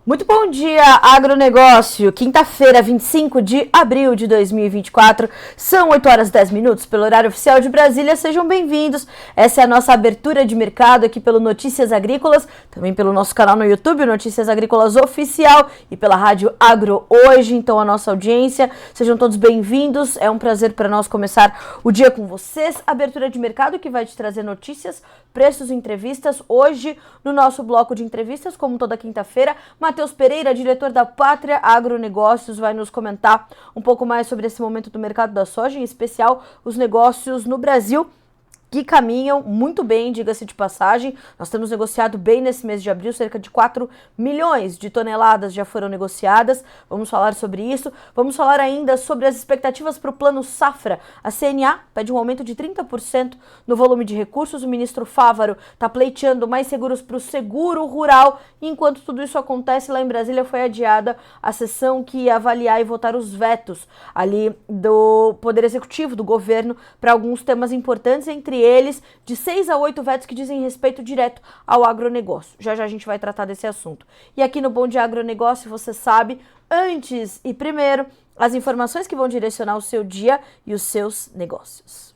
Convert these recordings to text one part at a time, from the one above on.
Muito bom dia, agronegócio. Quinta-feira, 25 de abril de 2024, são 8 horas e 10 minutos pelo horário oficial de Brasília. Sejam bem-vindos. Essa é a nossa abertura de mercado aqui pelo Notícias Agrícolas, também pelo nosso canal no YouTube, Notícias Agrícolas Oficial, e pela Rádio Agro Hoje. Então, a nossa audiência, sejam todos bem-vindos. É um prazer para nós começar o dia com vocês. Abertura de mercado que vai te trazer notícias, preços e entrevistas. Hoje, no nosso bloco de entrevistas, como toda quinta-feira, Matheus Pereira, diretor da Pátria Agronegócios, vai nos comentar um pouco mais sobre esse momento do mercado da soja, em especial os negócios no Brasil, que caminham muito bem, diga-se de passagem. Nós temos negociado bem nesse mês de abril, cerca de 4 milhões de toneladas já foram negociadas. Vamos falar sobre isso. Vamos falar ainda sobre as expectativas para o Plano Safra. A CNA pede um aumento de 30% no volume de recursos. O ministro Fávaro está pleiteando mais seguros para o seguro rural. E enquanto tudo isso acontece, lá em Brasília foi adiada a sessão que ia avaliar e votar os vetos ali do Poder Executivo, do governo, para alguns temas importantes, entre eles, de 6 a 8 vetos que dizem respeito direto ao agronegócio. Já já a gente vai tratar desse assunto. E aqui no Bom Dia Agronegócio, você sabe, antes e primeiro, as informações que vão direcionar o seu dia e os seus negócios.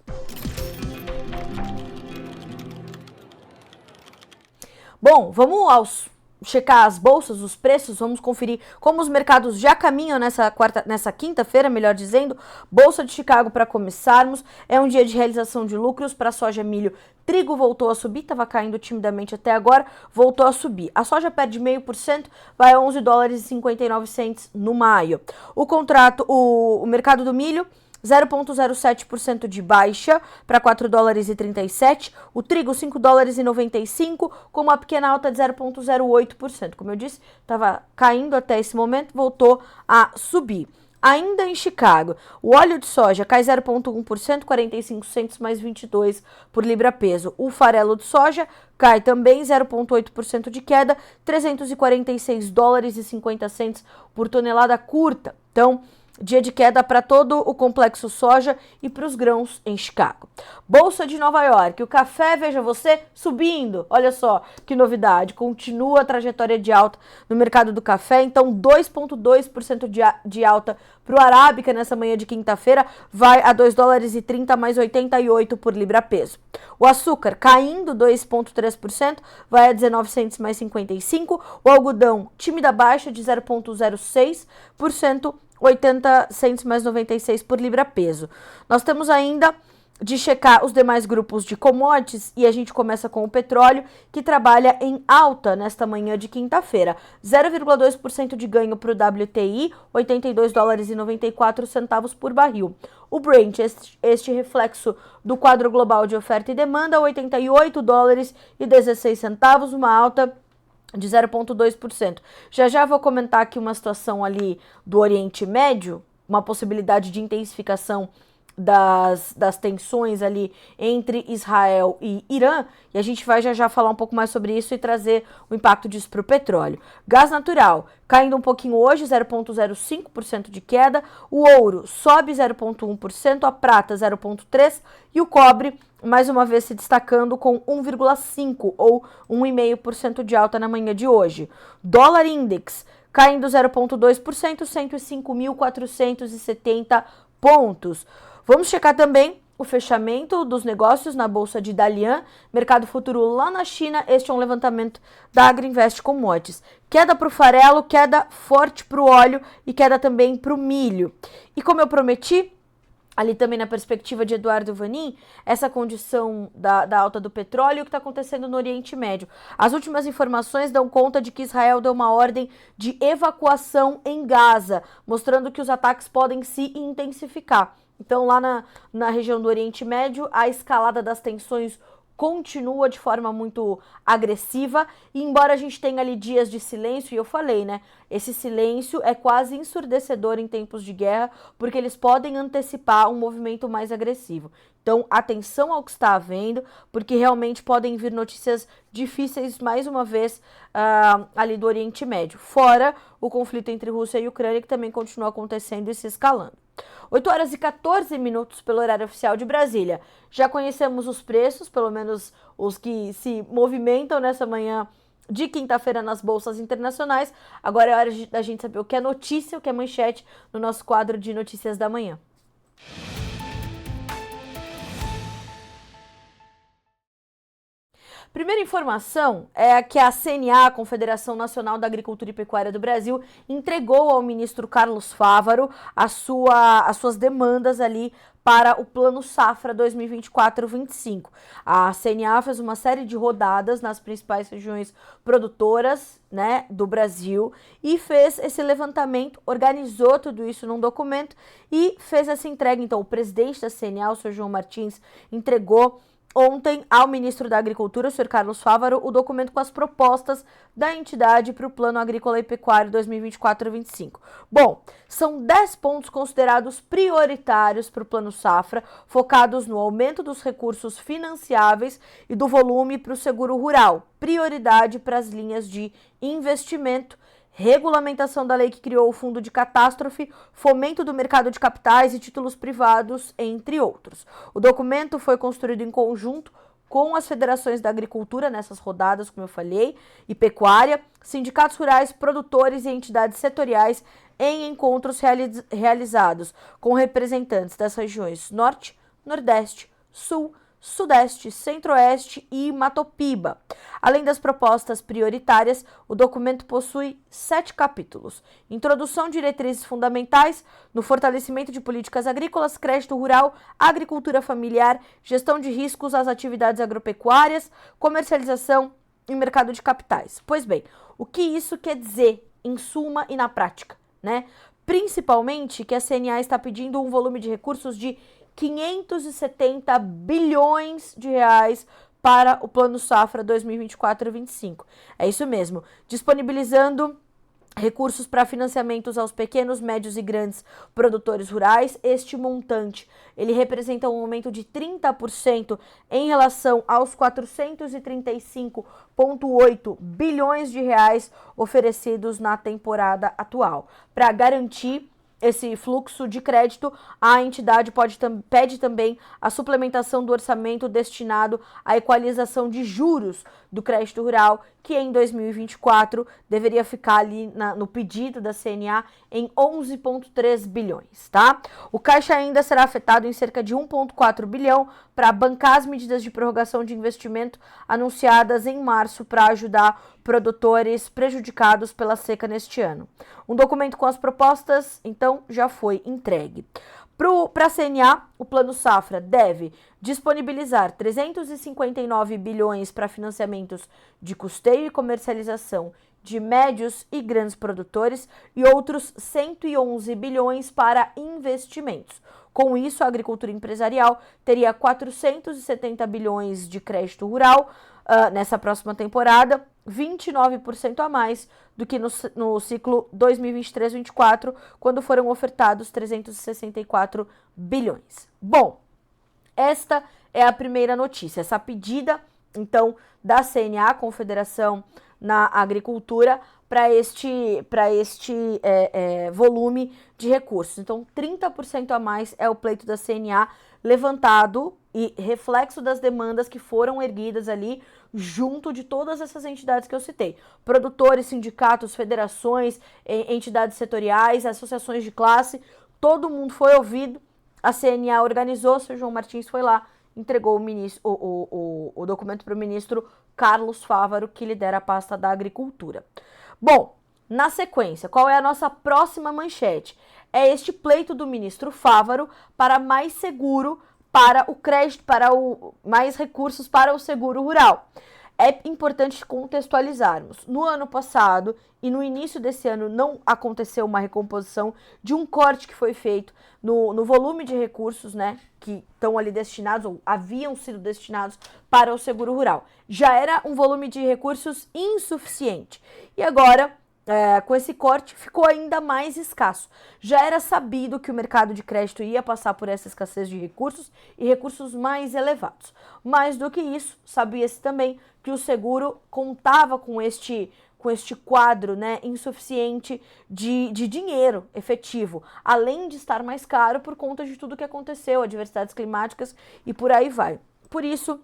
Bom, vamos checar as bolsas, os preços, vamos conferir como os mercados já caminham nessa quinta-feira, melhor dizendo. Bolsa de Chicago, para começarmos, é um dia de realização de lucros para soja, milho, trigo voltou a subir, estava caindo timidamente até agora, voltou a subir. A soja perde 0,5%, vai a 11 dólares e 59 cents no maio. O mercado do milho, 0,07% de baixa para 4 dólares e 37. O trigo, 5 dólares e 95, com uma pequena alta de 0,08%. Como eu disse, estava caindo até esse momento, voltou a subir. Ainda em Chicago, o óleo de soja cai 0,1%, 45 centos mais 22 por libra-peso. O farelo de soja cai também 0,8% de queda, 346 dólares e 50 centos por tonelada curta. Então, dia de queda para todo o complexo soja e para os grãos em Chicago. Bolsa de Nova York, o café, veja você, subindo. Olha só que novidade, continua a trajetória de alta no mercado do café. Então, 2,2% de alta para o Arábica nessa manhã de quinta-feira, vai a 2 dólares e 30 mais 88 por libra-peso. O açúcar caindo 2,3%, vai a 19 centos mais 55. O algodão, tímida baixa de 0,06%, 80 centos mais 96 por libra-peso. Nós temos ainda de checar os demais grupos de commodities e a gente começa com o petróleo, que trabalha em alta nesta manhã de quinta-feira. 0,2% de ganho para o WTI, 82 dólares e 94 centavos por barril. O Brent, este reflexo do quadro global de oferta e demanda, 88 dólares e 16 centavos, uma alta de 0,2%. Já vou comentar aqui uma situação ali do Oriente Médio, uma possibilidade de intensificação das tensões ali entre Israel e Irã, e a gente vai já falar um pouco mais sobre isso e trazer o impacto disso para o petróleo. Gás natural, caindo um pouquinho hoje, 0,05% de queda, o ouro sobe 0,1%, a prata 0,3% e o cobre, mais uma vez se destacando com 1,5% ou 1,5% de alta na manhã de hoje. Dólar Index, caindo 0,2%, 105.470 pontos. Vamos checar também o fechamento dos negócios na Bolsa de Dalian, mercado futuro lá na China. Este é um levantamento da Agriinvest Commodities. Queda para o farelo, queda forte para o óleo e queda também para o milho. E como eu prometi, ali também na perspectiva de Eduardo Vanin, essa condição da alta do petróleo, o que está acontecendo no Oriente Médio. As últimas informações dão conta de que Israel deu uma ordem de evacuação em Gaza, mostrando que os ataques podem se intensificar. Então, lá na região do Oriente Médio, a escalada das tensões continua de forma muito agressiva, e embora a gente tenha ali dias de silêncio, e eu falei, né, esse silêncio é quase ensurdecedor em tempos de guerra, porque eles podem antecipar um movimento mais agressivo. Então, atenção ao que está havendo, porque realmente podem vir notícias difíceis, mais uma vez, ali do Oriente Médio. Fora o conflito entre Rússia e Ucrânia, que também continua acontecendo e se escalando. 8 horas e 14 minutos pelo horário oficial de Brasília. Já conhecemos os preços, pelo menos os que se movimentam nessa manhã de quinta-feira nas bolsas internacionais. Agora é hora da gente saber o que é notícia, o que é manchete no nosso quadro de notícias da manhã. Primeira informação é que a CNA, a Confederação Nacional da Agricultura e Pecuária do Brasil, entregou ao ministro Carlos Fávaro as suas demandas ali para o Plano Safra 2024-25. A CNA fez uma série de rodadas nas principais regiões produtoras, né, do Brasil e fez esse levantamento, organizou tudo isso num documento e fez essa entrega. Então, o presidente da CNA, o senhor João Martins, entregou ontem ao ministro da Agricultura, o senhor Carlos Fávaro, o documento com as propostas da entidade para o Plano Agrícola e Pecuário 2024-25. Bom, são 10 pontos considerados prioritários para o Plano Safra, focados no aumento dos recursos financiáveis e do volume para o seguro rural, prioridade para as linhas de investimento, regulamentação da lei que criou o fundo de catástrofe, fomento do mercado de capitais e títulos privados, entre outros. O documento foi construído em conjunto com as federações da agricultura nessas rodadas, como eu falei, e pecuária, sindicatos rurais, produtores e entidades setoriais em encontros realizados com representantes das regiões Norte, Nordeste, Sul, Sudeste, Centro-Oeste e Matopiba. Além das propostas prioritárias, o documento possui 7 capítulos. Introdução, diretrizes fundamentais no fortalecimento de políticas agrícolas, crédito rural, agricultura familiar, gestão de riscos às atividades agropecuárias, comercialização e mercado de capitais. Pois bem, o que isso quer dizer em suma e na prática, né? Principalmente que a CNA está pedindo um volume de recursos de 570 bilhões de reais para o Plano Safra 2024-25. É isso mesmo, disponibilizando recursos para financiamentos aos pequenos, médios e grandes produtores rurais. Este montante, ele representa um aumento de 30% em relação aos 435,8 bilhões de reais oferecidos na temporada atual. Para garantir esse fluxo de crédito, a entidade pede também a suplementação do orçamento destinado à equalização de juros do crédito rural, que em 2024 deveria ficar ali no pedido da CNA em 11,3 bilhões, tá? O caixa ainda será afetado em cerca de 1,4 bilhão para bancar as medidas de prorrogação de investimento anunciadas em março para ajudar produtores prejudicados pela seca neste ano. Um documento com as propostas, então, já foi entregue. Para a CNA, o Plano Safra deve disponibilizar 359 bilhões para financiamentos de custeio e comercialização de médios e grandes produtores e outros 111 bilhões para investimentos. Com isso, a agricultura empresarial teria 470 bilhões de crédito rural nessa próxima temporada, 29% a mais do que no ciclo 2023-24, quando foram ofertados 364 bilhões. Bom, esta é a primeira notícia, essa pedida, então, da CNA, Confederação na Agricultura, para este volume de recursos. Então, 30% a mais é o pleito da CNA levantado e reflexo das demandas que foram erguidas ali junto de todas essas entidades que eu citei. Produtores, sindicatos, federações, entidades setoriais, associações de classe, todo mundo foi ouvido, a CNA organizou, o Sr. João Martins foi lá, entregou o documento para o ministro Carlos Fávaro, que lidera a pasta da Agricultura. Bom, na sequência, qual é a nossa próxima manchete? É este pleito do ministro Fávaro para mais seguro para o crédito, mais recursos para o seguro rural. É importante contextualizarmos. No ano passado e no início desse ano não aconteceu uma recomposição de um corte que foi feito no volume de recursos, né, que estão ali destinados ou haviam sido destinados para o seguro rural. Já era um volume de recursos insuficiente. E agora, com esse corte, ficou ainda mais escasso. Já era sabido que o mercado de crédito ia passar por essa escassez de recursos e recursos mais elevados. Mais do que isso, sabia-se também que o seguro contava com este quadro, né, insuficiente de dinheiro efetivo, além de estar mais caro por conta de tudo que aconteceu, adversidades climáticas e por aí vai. Por isso,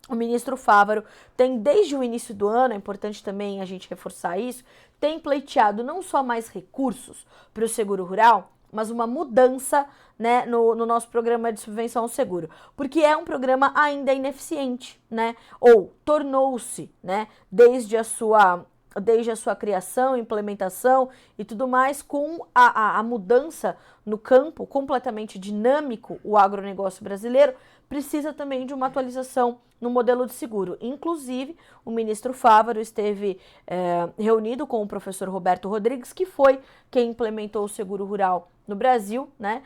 O ministro Fávaro tem, desde o início do ano, é importante também a gente reforçar isso, tem pleiteado não só mais recursos para o seguro rural, mas uma mudança, né, no nosso programa de subvenção ao seguro, porque é um programa ainda ineficiente, né, ou tornou-se, né, desde a sua criação, implementação e tudo mais, com a mudança no campo completamente dinâmico, o agronegócio brasileiro precisa também de uma atualização no modelo de seguro. Inclusive, o ministro Fávaro esteve reunido com o professor Roberto Rodrigues, que foi quem implementou o seguro rural no Brasil, né,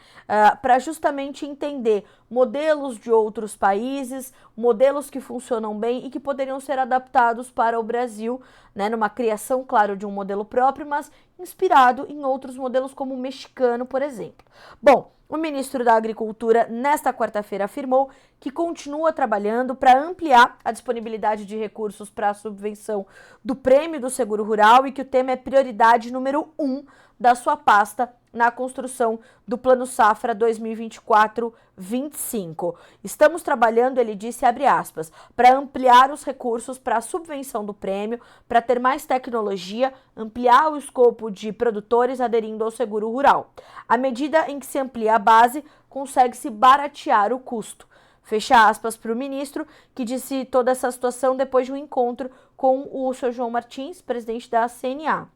para justamente entender modelos de outros países, modelos que funcionam bem e que poderiam ser adaptados para o Brasil, né, numa criação, claro, de um modelo próprio, mas inspirado em outros modelos como o mexicano, por exemplo. Bom, o ministro da Agricultura, nesta quarta-feira, afirmou que continua trabalhando para ampliar a disponibilidade de recursos para a subvenção do prêmio do seguro rural e que o tema é prioridade número 1 da sua pasta na construção do Plano Safra 2024-25. Estamos trabalhando, ele disse, abre aspas, para ampliar os recursos para a subvenção do prêmio, para ter mais tecnologia, ampliar o escopo de produtores aderindo ao seguro rural. À medida em que se amplia a base, consegue-se baratear o custo. Fecha aspas para o ministro, que disse toda essa situação depois de um encontro com o Sr. João Martins, presidente da CNA.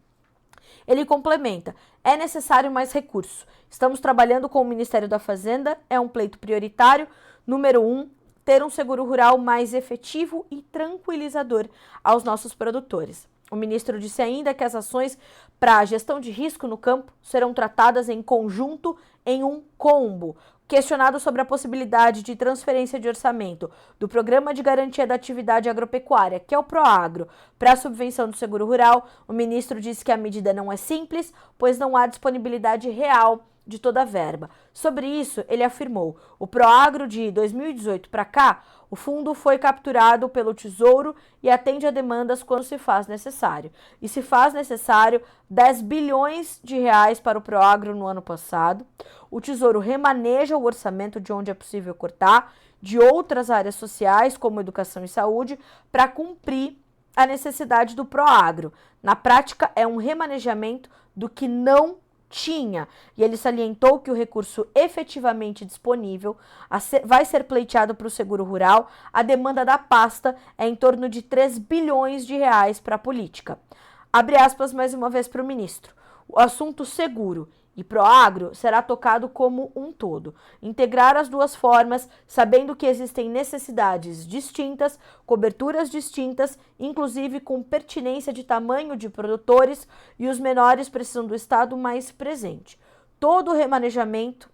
Ele complementa, é necessário mais recursos. Estamos trabalhando com o Ministério da Fazenda, é um pleito prioritário. Número 1, ter um seguro rural mais efetivo e tranquilizador aos nossos produtores. O ministro disse ainda que as ações para a gestão de risco no campo serão tratadas em conjunto em um combo. Questionado sobre a possibilidade de transferência de orçamento do Programa de Garantia da Atividade Agropecuária, que é o PROAGRO, para a subvenção do seguro rural, o ministro disse que a medida não é simples, pois não há disponibilidade real de toda a verba. Sobre isso, ele afirmou, o PROAGRO de 2018 para cá, o fundo foi capturado pelo Tesouro e atende a demandas quando se faz necessário. E se faz necessário 10 bilhões de reais para o PROAGRO no ano passado. O Tesouro remaneja o orçamento de onde é possível cortar, de outras áreas sociais, como educação e saúde, para cumprir a necessidade do PROAGRO. Na prática, é um remanejamento do que não tinha, e ele salientou que o recurso efetivamente disponível vai ser pleiteado para o seguro rural. A demanda da pasta é em torno de 3 bilhões de reais para a política. Abre aspas mais uma vez para o ministro. O assunto seguro e PROAGRO será tocado como um todo. Integrar as duas formas, sabendo que existem necessidades distintas, coberturas distintas, inclusive com pertinência de tamanho de produtores, e os menores precisam do Estado mais presente. Todo o remanejamento,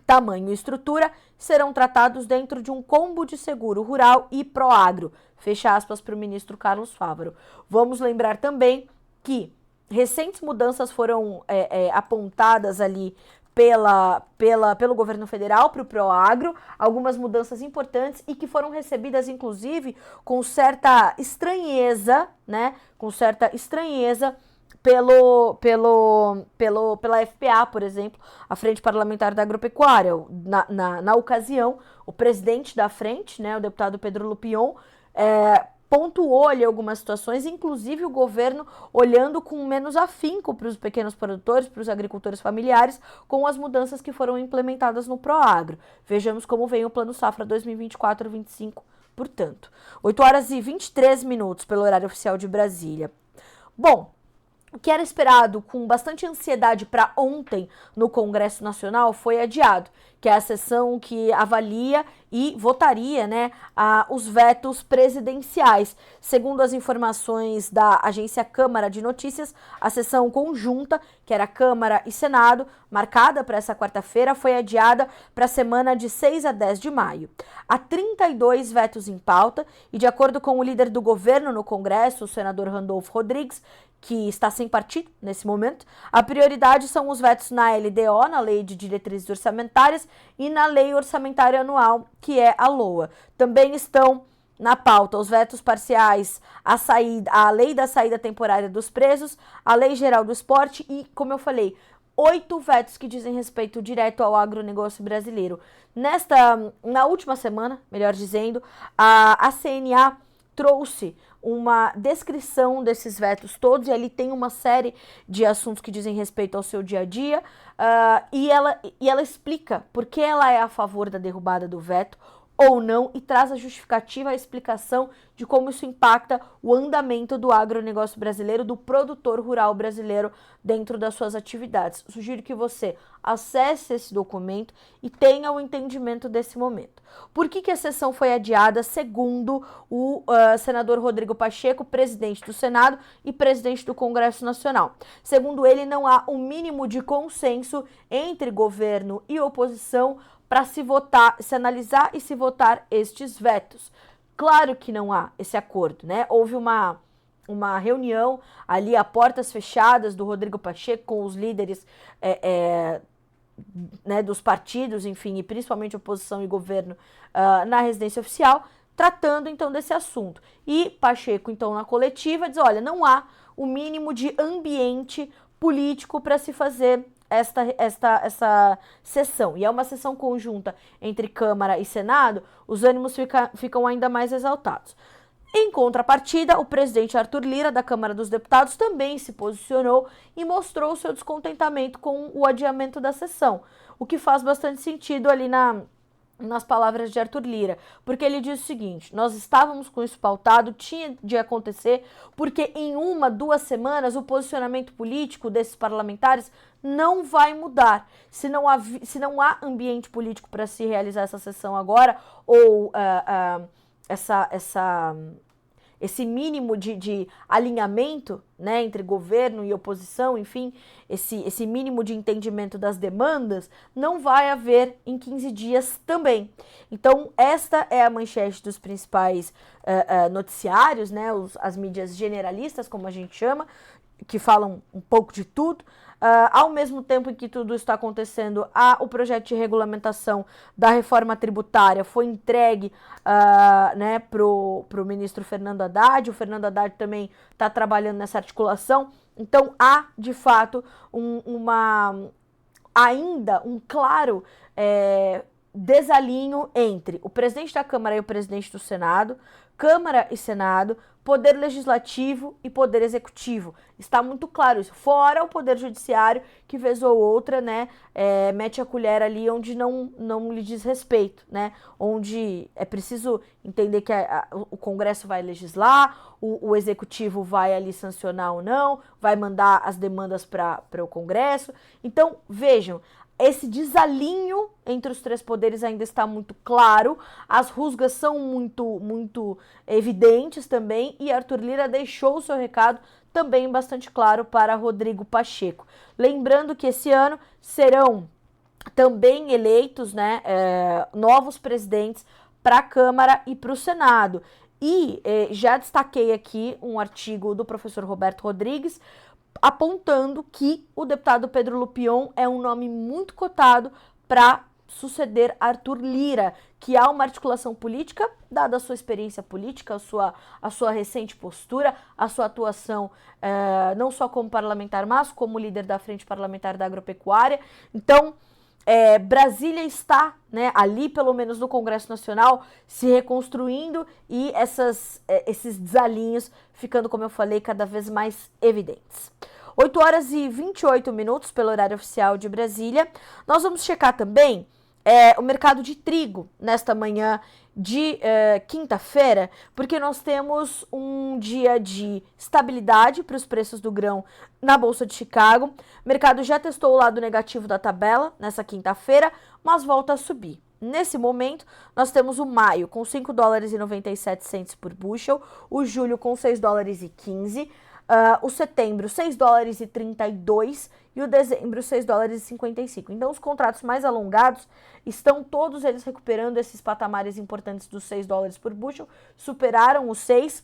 tamanho e estrutura serão tratados dentro de um combo de seguro rural e PROAGRO. Fecha aspas para o ministro Carlos Fávaro. Vamos lembrar também que recentes mudanças foram apontadas ali pelo governo federal para o PROAGRO, algumas mudanças importantes e que foram recebidas, inclusive, com certa estranheza, né? Com certa estranheza pela FPA, por exemplo, a Frente Parlamentar da Agropecuária. Na ocasião, o presidente da frente, né, o deputado Pedro Lupion, pontuou ali algumas situações, inclusive o governo olhando com menos afinco para os pequenos produtores, para os agricultores familiares, com as mudanças que foram implementadas no PROAGRO. Vejamos como vem o Plano Safra 2024-25, portanto. 8 horas e 23 minutos pelo horário oficial de Brasília. Bom, o que era esperado com bastante ansiedade para ontem no Congresso Nacional foi adiado, que é a sessão que avalia e votaria, né, os vetos presidenciais. Segundo as informações da agência Câmara de Notícias, a sessão conjunta, que era Câmara e Senado, marcada para essa quarta-feira, foi adiada para a semana de 6 a 10 de maio. Há 32 vetos em pauta e, de acordo com o líder do governo no Congresso, o senador Randolfo Rodrigues, que está sem partido nesse momento, a prioridade são os vetos na LDO, na Lei de Diretrizes Orçamentárias, e na Lei Orçamentária Anual, que é a LOA. Também estão na pauta os vetos parciais a Lei da Saída Temporária dos Presos, a Lei Geral do Esporte e, como eu falei, 8 vetos que dizem respeito direto ao agronegócio brasileiro. Na última semana, melhor dizendo, a CNA trouxe uma descrição desses vetos todos, e ali tem uma série de assuntos que dizem respeito ao seu dia a dia, e ela explica por que ela é a favor da derrubada do veto ou não, e traz a justificativa, a explicação de como isso impacta o andamento do agronegócio brasileiro, do produtor rural brasileiro dentro das suas atividades. Sugiro que você acesse esse documento e tenha o entendimento desse momento. Por que a sessão foi adiada, segundo o senador Rodrigo Pacheco, presidente do Senado e presidente do Congresso Nacional? Segundo ele, não há um mínimo de consenso entre governo e oposição para se analisar e se votar estes vetos. Claro que não há esse acordo, né? Houve uma reunião ali a portas fechadas do Rodrigo Pacheco com os líderes né, dos partidos, enfim, e principalmente oposição e governo na residência oficial, tratando então desse assunto. E Pacheco, então, na coletiva, diz: olha, não há o mínimo de ambiente político para se fazer essa sessão. E é uma sessão conjunta entre Câmara e Senado, os ânimos ficam ainda mais exaltados. Em contrapartida, o presidente Arthur Lira, da Câmara dos Deputados, também se posicionou e mostrou seu descontentamento com o adiamento da sessão, o que faz bastante sentido ali nas palavras de Arthur Lira, porque ele diz o seguinte: nós estávamos com isso pautado, tinha de acontecer, porque em 1-2 semanas o posicionamento político desses parlamentares não vai mudar. Se não há ambiente político para se realizar essa sessão agora, ou esse mínimo de alinhamento, né, entre governo e oposição, enfim, esse mínimo de entendimento das demandas, não vai haver em 15 dias também. Então, esta é a manchete dos principais noticiários, né, as mídias generalistas, como a gente chama, que falam um pouco de tudo. Ao mesmo tempo em que tudo está acontecendo, o projeto de regulamentação da reforma tributária foi entregue né, para o ministro Fernando Haddad. O Fernando Haddad também está trabalhando nessa articulação. Então, há, de fato, ainda um claro desalinho entre o presidente da Câmara e o presidente do Senado, Câmara e Senado, Poder Legislativo e Poder Executivo. Está muito claro isso. Fora o Poder Judiciário, que vez ou outra, né, mete a colher ali onde não lhe diz respeito, né? Onde é preciso entender que o Congresso vai legislar, o Executivo vai ali sancionar ou não, vai mandar as demandas para o Congresso. Então, vejam, esse desalinho entre os três poderes ainda está muito claro, as rusgas são muito evidentes também, e Arthur Lira deixou o seu recado também bastante claro para Rodrigo Pacheco. Lembrando que esse ano serão também eleitos, né, novos presidentes para a Câmara e para o Senado. E já destaquei aqui um artigo do professor Roberto Rodrigues, apontando que o deputado Pedro Lupion é um nome muito cotado para suceder Arthur Lira, que há uma articulação política, dada a sua experiência política, a sua recente postura, a sua atuação não só como parlamentar, mas como líder da Frente Parlamentar da Agropecuária. Então, Brasília está, né, ali, pelo menos no Congresso Nacional, se reconstruindo, e esses desalinhos ficando, como eu falei, cada vez mais evidentes. 8h28 pelo horário oficial de Brasília. Nós vamos checar também o mercado de trigo nesta manhã de quinta-feira, porque nós temos um dia de estabilidade para os preços do grão na Bolsa de Chicago. O mercado já testou o lado negativo da tabela nessa quinta-feira, mas volta a subir. Nesse momento, nós temos o maio com $5,97 por bushel, o julho com $6,15, o setembro $6,32 e o dezembro $6,55. Então, os contratos mais alongados estão todos eles recuperando esses patamares importantes dos $6 por bushel, superaram os 6,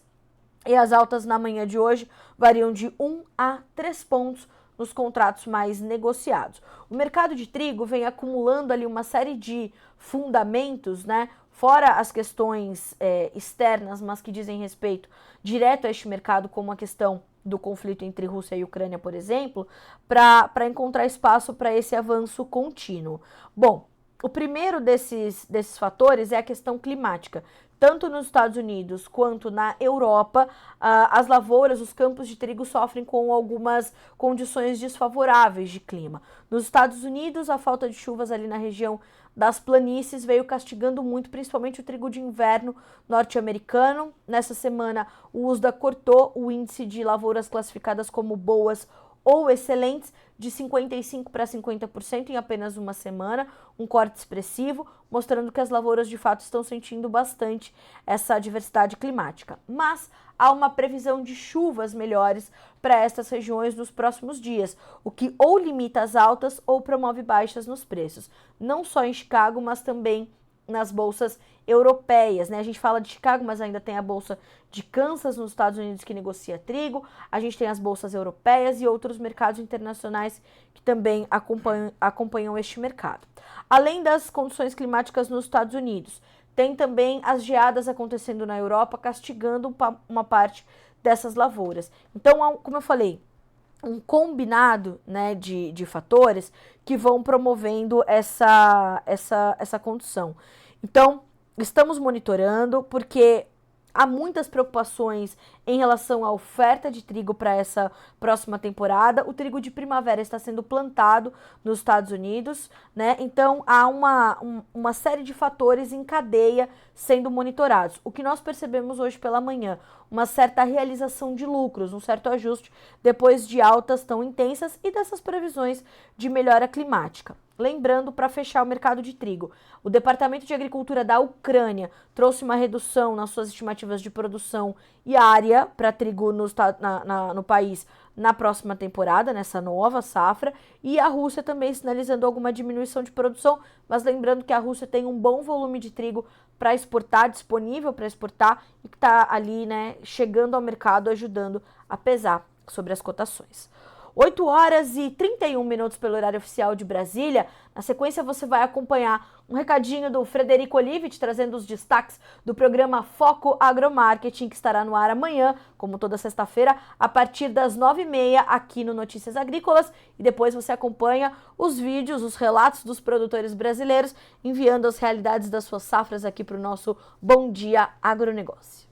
e as altas na manhã de hoje variam de 1 a 3 pontos nos contratos mais negociados. O mercado de trigo vem acumulando ali uma série de fundamentos, né? Fora as questões externas, mas que dizem respeito direto a este mercado, como a questão do conflito entre Rússia e Ucrânia, por exemplo, para encontrar espaço para esse avanço contínuo. Bom, o primeiro desses fatores é a questão climática. Tanto nos Estados Unidos quanto na Europa, as lavouras, os campos de trigo sofrem com algumas condições desfavoráveis de clima. Nos Estados Unidos, a falta de chuvas ali na região das planícies veio castigando muito, principalmente o trigo de inverno norte-americano. Nessa semana, o USDA cortou o índice de lavouras classificadas como boas ou excelentes de 55% para 50% em apenas uma semana, um corte expressivo, mostrando que as lavouras de fato estão sentindo bastante essa diversidade climática. Mas há uma previsão de chuvas melhores para estas regiões nos próximos dias, o que ou limita as altas ou promove baixas nos preços, não só em Chicago, mas também nas bolsas europeias, né? A gente fala de Chicago, mas ainda tem a bolsa de Kansas nos Estados Unidos que negocia trigo, a gente tem as bolsas europeias e outros mercados internacionais que também acompanham este mercado. Além das condições climáticas nos Estados Unidos, tem também as geadas acontecendo na Europa, castigando uma parte dessas lavouras. Então, como eu falei, um combinado, né, de fatores que vão promovendo essa condição. Então, estamos monitorando porque há muitas preocupações em relação à oferta de trigo para essa próxima temporada. O trigo de primavera está sendo plantado nos Estados Unidos, né? Então há uma série de fatores em cadeia sendo monitorados. O que nós percebemos hoje pela manhã, uma certa realização de lucros, um certo ajuste depois de altas tão intensas e dessas previsões de melhora climática. Lembrando, para fechar o mercado de trigo, o Departamento de Agricultura da Ucrânia trouxe uma redução nas suas estimativas de produção e área para trigo no país na próxima temporada, nessa nova safra, e a Rússia também sinalizando alguma diminuição de produção, mas lembrando que a Rússia tem um bom volume de trigo para exportar, disponível para exportar, e que está ali, né, chegando ao mercado, ajudando a pesar sobre as cotações. 8 horas e 31 minutos pelo horário oficial de Brasília. Na sequência, você vai acompanhar um recadinho do Frederico Olivetti, trazendo os destaques do programa Foco Agromarketing, que estará no ar amanhã, como toda sexta-feira, a partir das 9h30, aqui no Notícias Agrícolas. E depois você acompanha os vídeos, os relatos dos produtores brasileiros, enviando as realidades das suas safras aqui para o nosso Bom Dia Agronegócio.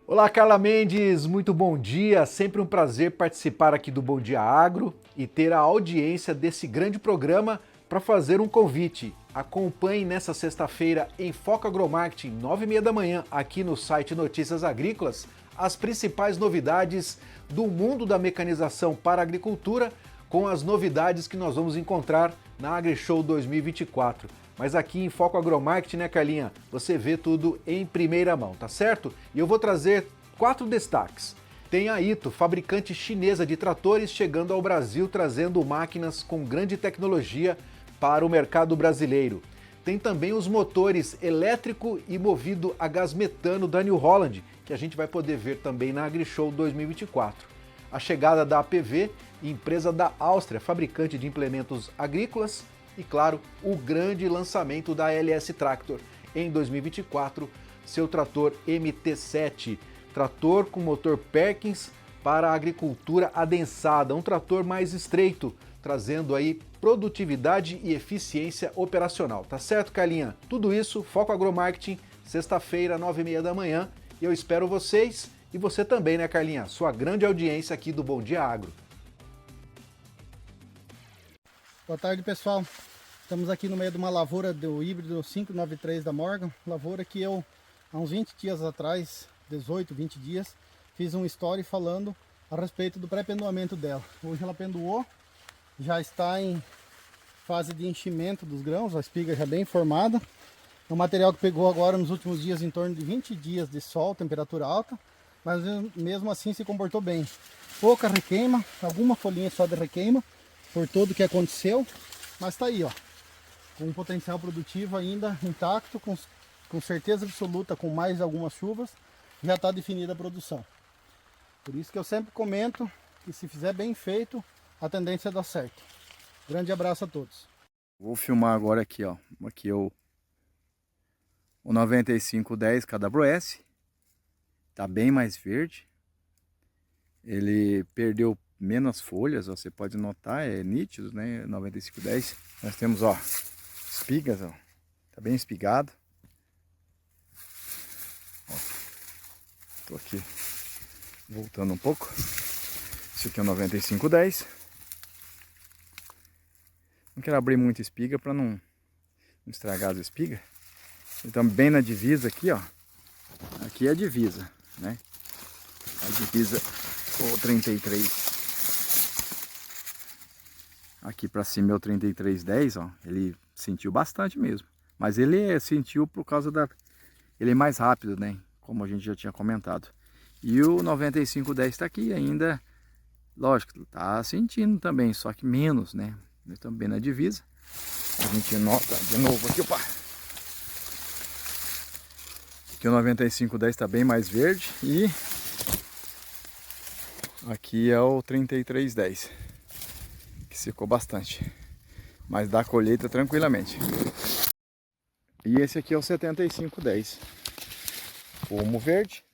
Olá, Carla Mendes, muito bom dia. Sempre um prazer participar aqui do Bom Dia Agro e ter a audiência desse grande programa para fazer um convite. Acompanhe nessa sexta-feira em Foco Agromarketing, 9h30 da manhã, aqui no site Notícias Agrícolas, as principais novidades do mundo da mecanização para a agricultura, com as novidades que nós vamos encontrar na AgriShow 2024. Mas aqui em Foco Agromarketing, né, Carlinha? Você vê tudo em primeira mão, tá certo? E eu vou trazer 4 destaques. Tem a Ito, fabricante chinesa de tratores, chegando ao Brasil trazendo máquinas com grande tecnologia para o mercado brasileiro. Tem também os motores elétrico e movido a gás metano da New Holland, que a gente vai poder ver também na AgriShow 2024. A chegada da APV, empresa da Áustria, fabricante de implementos agrícolas. E, claro, o grande lançamento da LS Tractor em 2024, seu trator MT7, trator com motor Perkins para a agricultura adensada, um trator mais estreito, trazendo aí produtividade e eficiência operacional. Tá certo, Carlinha? Tudo isso, Foco Agromarketing, sexta-feira, 9h30 da manhã. E eu espero vocês e você também, né, Carlinha? Sua grande audiência aqui do Bom Dia Agro. Boa tarde, pessoal. Estamos aqui no meio de uma lavoura do híbrido 593 da Morgan, lavoura que eu, há uns 20 dias atrás, 18, 20 dias, fiz um story falando a respeito do pré-pendoamento dela. Hoje ela pendoou, já está em fase de enchimento dos grãos, a espiga já bem formada. É um material que pegou agora nos últimos dias em torno de 20 dias de sol, temperatura alta, mas mesmo assim se comportou bem. Pouca requeima, alguma folhinha só de requeima, por tudo que aconteceu, mas está aí, ó, com um potencial produtivo ainda intacto, com certeza absoluta, com mais algumas chuvas, já está definida a produção. Por isso que eu sempre comento que se fizer bem feito, a tendência é dar certo. Grande abraço a todos. Vou filmar agora aqui, ó, aqui o 9510 KWS, tá bem mais verde. Ele perdeu menos folhas, ó, você pode notar, é nítido, né? 9510. Nós temos, ó, espigas, ó, tá bem espigado. Ó, tô aqui voltando um pouco. Esse aqui é o 9510. Não quero abrir muita espiga para não estragar as espigas. Então, bem na divisa aqui, ó. Aqui é a divisa, né? A divisa, o 33. Aqui para cima é o 3310, ó. Ele sentiu bastante mesmo. Mas ele sentiu por causa da... Ele é mais rápido, né? Como a gente já tinha comentado. E o 9510 está aqui ainda. Lógico, tá sentindo também, só que menos, né? Nós estamos bem na divisa. A gente nota de novo aqui, opa! Aqui o 9510 está bem mais verde e aqui é o 3310, que secou bastante, mas dá colheita tranquilamente. E esse aqui é o 7510, pomo verde,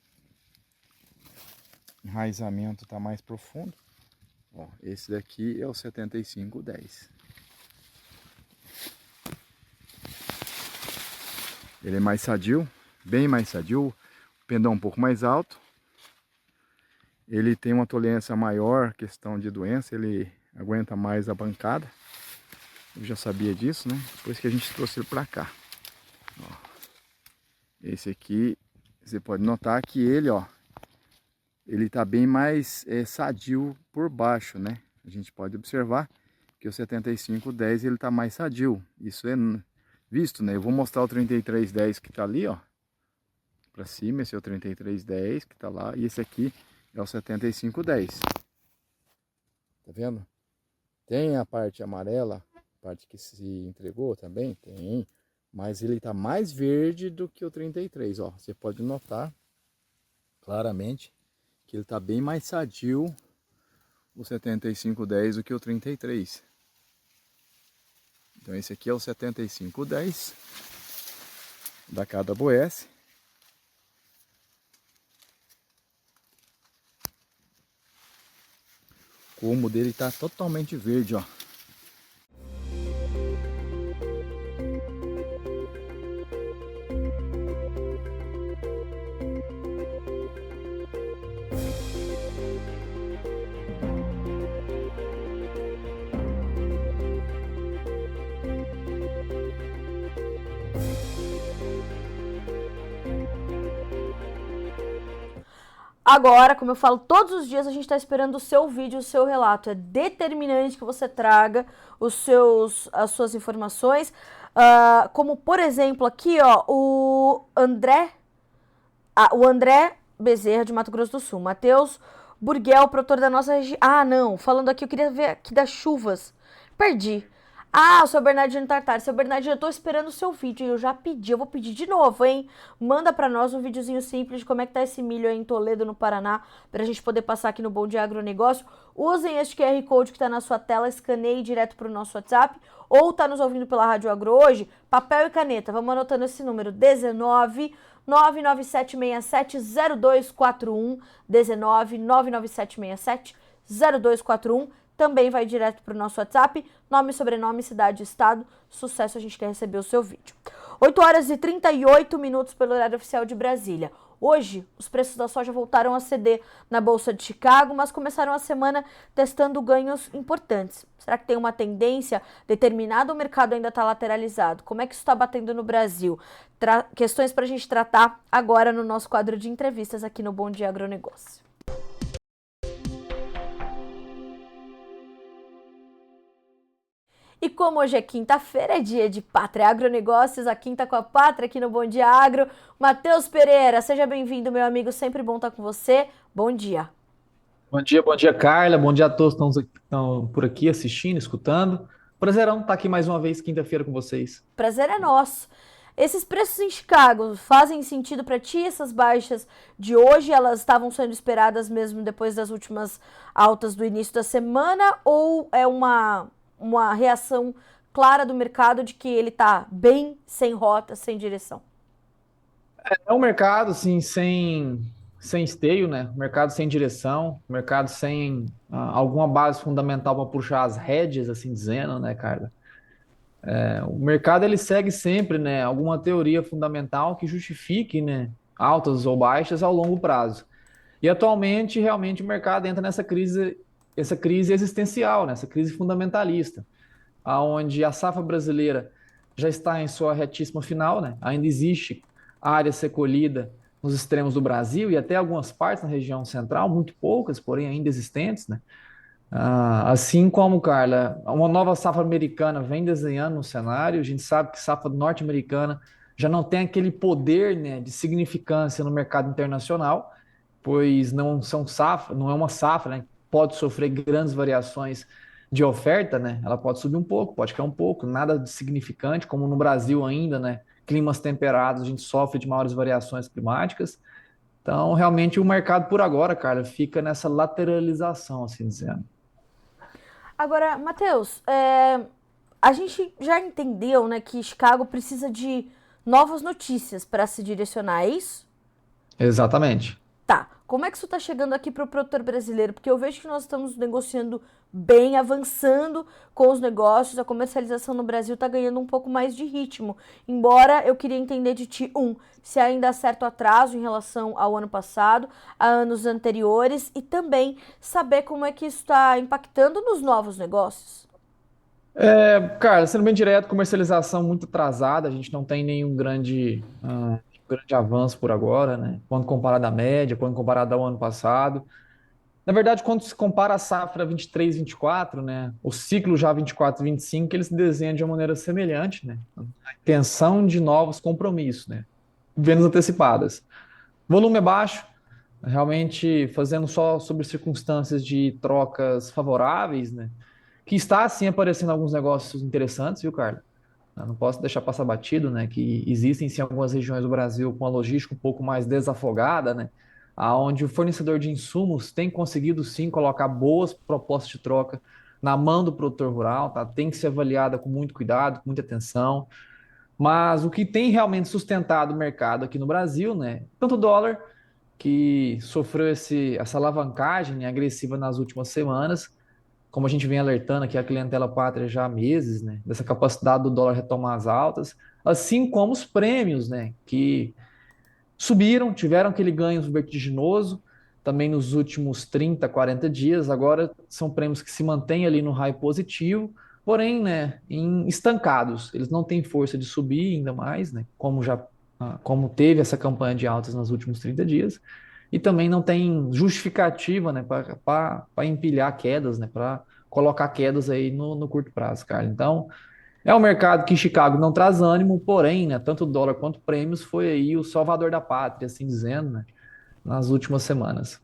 enraizamento está mais profundo. Ó, esse daqui é o 7510. Ele é mais sadio, bem mais sadio, o pendão um pouco mais alto. Ele tem uma tolerância maior, questão de doença, ele aguenta mais a bancada. Eu já sabia disso, né? Depois que a gente trouxe ele para cá. Ó. Esse aqui, você pode notar que ele, ó, ele tá bem mais sadio por baixo, né? A gente pode observar que o 7510 ele tá mais sadio. Isso é visto, né? Eu vou mostrar o 3310 que tá ali, ó. Pra cima, esse é o 3310 que tá lá. E esse aqui é o 7510. Tá vendo? Tem a parte amarela, a parte que se entregou também, tem. Mas ele tá mais verde do que o 33, ó. Você pode notar claramente que ele tá bem mais sadio, o 7510, do que o 33. Então esse aqui é o 7510 da Cada Boesse. O colmo dele tá totalmente verde, ó. Agora, como eu falo todos os dias, a gente está esperando o seu vídeo, o seu relato. É determinante que você traga as suas informações. Como, por exemplo, aqui, ó, o André Bezerra, de Mato Grosso do Sul. Matheus Burguel, produtor da nossa região. Ah, não. Falando aqui, eu queria ver aqui das chuvas. Perdi. Ah, o seu Bernardino Tartar. Seu Bernardino, eu tô esperando o seu vídeo. Eu já pedi, eu vou pedir de novo, hein? Manda pra nós um videozinho simples de como é que tá esse milho aí em Toledo, no Paraná, pra gente poder passar aqui no Bom Dia Agronegócio. Usem este QR Code que tá na sua tela, escaneie direto pro nosso WhatsApp, ou tá nos ouvindo pela Rádio Agro hoje, papel e caneta. Vamos anotando esse número, 19 997670241, 19 997670241. Também vai direto para o nosso WhatsApp, nome, sobrenome, cidade, estado, sucesso, a gente quer receber o seu vídeo. 8 horas e 38 minutos pelo horário oficial de Brasília. Hoje, os preços da soja voltaram a ceder na Bolsa de Chicago, mas começaram a semana testando ganhos importantes. Será que tem uma tendência determinada ou o mercado ainda está lateralizado? Como é que isso está batendo no Brasil? Questões para a gente tratar agora no nosso quadro de entrevistas aqui no Bom Dia Agronegócio. E como hoje é quinta-feira, é dia de Pátria Agronegócios, a quinta com a Pátria aqui no Bom Dia Agro. Matheus Pereira, seja bem-vindo, meu amigo, sempre bom estar com você. Bom dia. Bom dia, Carla. Bom dia a todos que estão por aqui assistindo, escutando. Prazerão estar aqui mais uma vez, quinta-feira, com vocês. Prazer é nosso. Esses preços em Chicago fazem sentido para ti? Essas baixas de hoje, elas estavam sendo esperadas mesmo depois das últimas altas do início da semana? Ou é uma reação clara do mercado de que ele está bem sem rota, sem direção? É um mercado, assim, sem sem esteio, né? Mercado sem direção, mercado sem alguma base fundamental para puxar as rédeas, assim dizendo, né, Carla? O mercado ele segue sempre, né, alguma teoria fundamental que justifique, né, altas ou baixas ao longo prazo. E atualmente, realmente, o mercado entra nessa crise, essa crise existencial, né, essa crise fundamentalista, aonde a safra brasileira já está em sua retíssima final, né? Ainda existe área a ser colhida nos extremos do Brasil e até algumas partes na região central, muito poucas, porém ainda existentes, né? Assim como, Carla, uma nova safra americana vem desenhando no cenário, a gente sabe que safra norte-americana já não tem aquele poder, né, de significância no mercado internacional, pois não são safra, não é uma safra, né, pode sofrer grandes variações de oferta, né? Ela pode subir um pouco, pode cair um pouco, nada de significante, como no Brasil ainda, né? Climas temperados, a gente sofre de maiores variações climáticas. Então, realmente, o mercado por agora, cara, fica nessa lateralização, assim dizendo. Agora, Matheus, a gente já entendeu, né, que Chicago precisa de novas notícias para se direcionar, é isso? Exatamente. Tá. Como é que isso está chegando aqui para o produtor brasileiro? Porque eu vejo que nós estamos negociando bem, avançando com os negócios, a comercialização no Brasil está ganhando um pouco mais de ritmo. Embora eu queria entender de ti, se ainda há certo atraso em relação ao ano passado, a anos anteriores, e também saber como é que isso está impactando nos novos negócios. Cara, sendo bem direto, comercialização muito atrasada, a gente não tem nenhum grande avanço por agora, né? Quando comparado à média, quando comparado ao ano passado. Na verdade, quando se compara a safra 23, 24, né? O ciclo já 24, 25, eles se desenham de uma maneira semelhante, né? A intenção de novos compromissos, né? Vendas antecipadas. Volume é baixo, realmente fazendo só sobre circunstâncias de trocas favoráveis, né? Que está, sim, aparecendo alguns negócios interessantes, viu, Carlos? Eu não posso deixar passar batido, né? Que existem, sim, algumas regiões do Brasil com a logística um pouco mais desafogada, né? Onde o fornecedor de insumos tem conseguido, sim, colocar boas propostas de troca na mão do produtor rural, tá? Tem que ser avaliada com muito cuidado, com muita atenção. Mas o que tem realmente sustentado o mercado aqui no Brasil, né? Tanto o dólar, que sofreu essa alavancagem, né, agressiva nas últimas semanas, como a gente vem alertando aqui a clientela pátria já há meses, né, dessa capacidade do dólar retomar as altas, assim como os prêmios, né, que subiram, tiveram aquele ganho vertiginoso também nos últimos 30, 40 dias, agora são prêmios que se mantêm ali no high positivo, porém, né, estancados, eles não têm força de subir ainda mais, né, como teve essa campanha de altas nos últimos 30 dias, e também não tem justificativa, né, para empilhar quedas, né, para colocar quedas aí no curto prazo, cara. Então, é um mercado que Chicago não traz ânimo, porém, né, tanto o dólar quanto prêmios foi aí o salvador da pátria, assim dizendo, né, nas últimas semanas.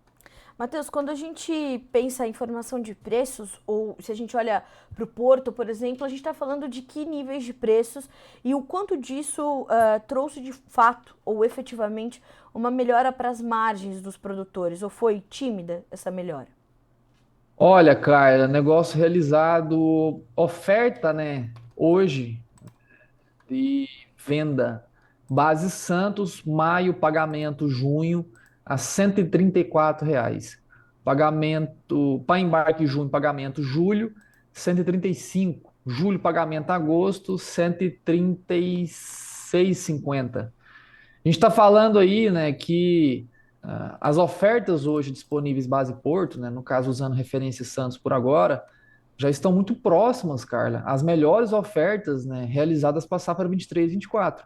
Matheus, quando a gente pensa em formação de preços, ou se a gente olha para o Porto, por exemplo, a gente está falando de que níveis de preços e o quanto disso trouxe de fato ou efetivamente uma melhora para as margens dos produtores, ou foi tímida essa melhora? Olha, Carla, negócio realizado, oferta, né, hoje de venda, base Santos, maio, pagamento junho, a R$ 134. Pagamento, para embarque junho, pagamento julho, 135. Julho, pagamento agosto, 136,50. A gente está falando aí, né, que as ofertas hoje disponíveis base Porto, né, no caso usando referência Santos por agora, já estão muito próximas, Carla, às melhores ofertas, né, realizadas para a safra 23 e 24.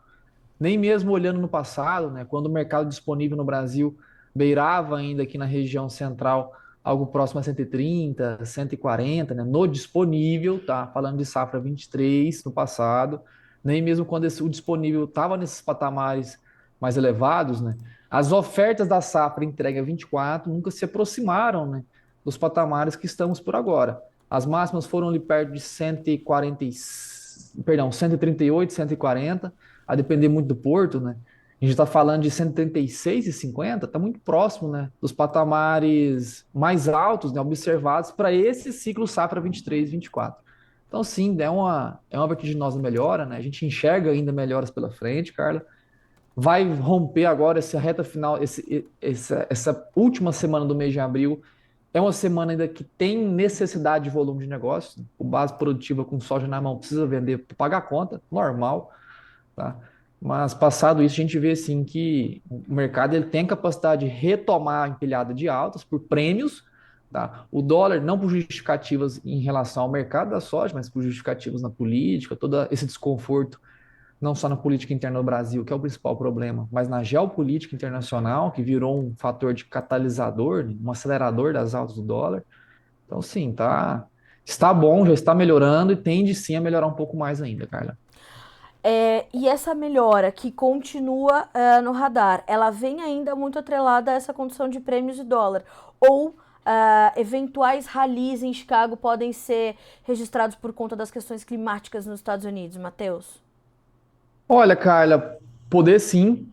Nem mesmo olhando no passado, né, quando o mercado disponível no Brasil beirava ainda aqui na região central algo próximo a 130, 140, né, no disponível, tá? Falando de safra 23 no passado, nem mesmo quando o disponível estava nesses patamares mais elevados, né? As ofertas da safra entrega 24 nunca se aproximaram, né, dos patamares que estamos por agora. As máximas foram ali perto de 140, perdão, 138, 140, a depender muito do porto, né? A gente está falando de 136,50, está muito próximo, né, dos patamares mais altos, né, observados para esse ciclo safra 23, 24. Então, sim, é uma vertiginosa melhora, né? A gente enxerga ainda melhoras pela frente, Carla. vai romper agora essa reta final, essa última semana do mês de abril. É uma semana ainda que tem necessidade de volume de negócio. O base produtiva com soja na mão precisa vender para pagar a conta, normal, tá? Mas passado isso, a gente vê assim que o mercado ele tem capacidade de retomar a empilhada de altas por prêmios, tá? O dólar não por justificativas em relação ao mercado da soja, mas por justificativas na política, todo esse desconforto não só na política interna do Brasil, que é o principal problema, mas na geopolítica internacional, que virou um fator de catalisador, né, um acelerador das altas do dólar. Então, sim, está bom, já está melhorando e tende sim a melhorar um pouco mais ainda, Carla. E essa melhora que continua no radar, ela vem ainda muito atrelada a essa condição de prêmios de dólar? Ou eventuais rallies em Chicago podem ser registrados por conta das questões climáticas nos Estados Unidos, Matheus? Olha, Carla, poder sim,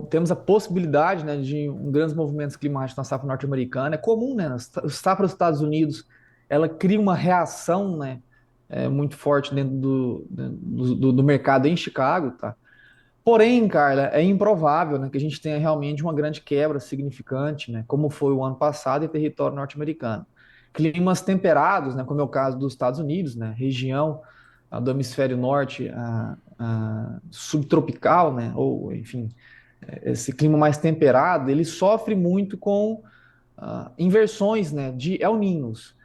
temos a possibilidade, né, de grandes movimentos climáticos na safra norte-americana. É comum, né, a safra dos Estados Unidos, ela cria uma reação, né, muito forte dentro do mercado em Chicago, tá? Porém, Carla, é improvável, né, que a gente tenha realmente uma grande quebra significante, né, como foi o ano passado em território norte-americano. Climas temperados, né, como é o caso dos Estados Unidos, né, região do hemisfério norte subtropical, né, ou enfim, esse clima mais temperado, ele sofre muito com inversões, né, de El Niños.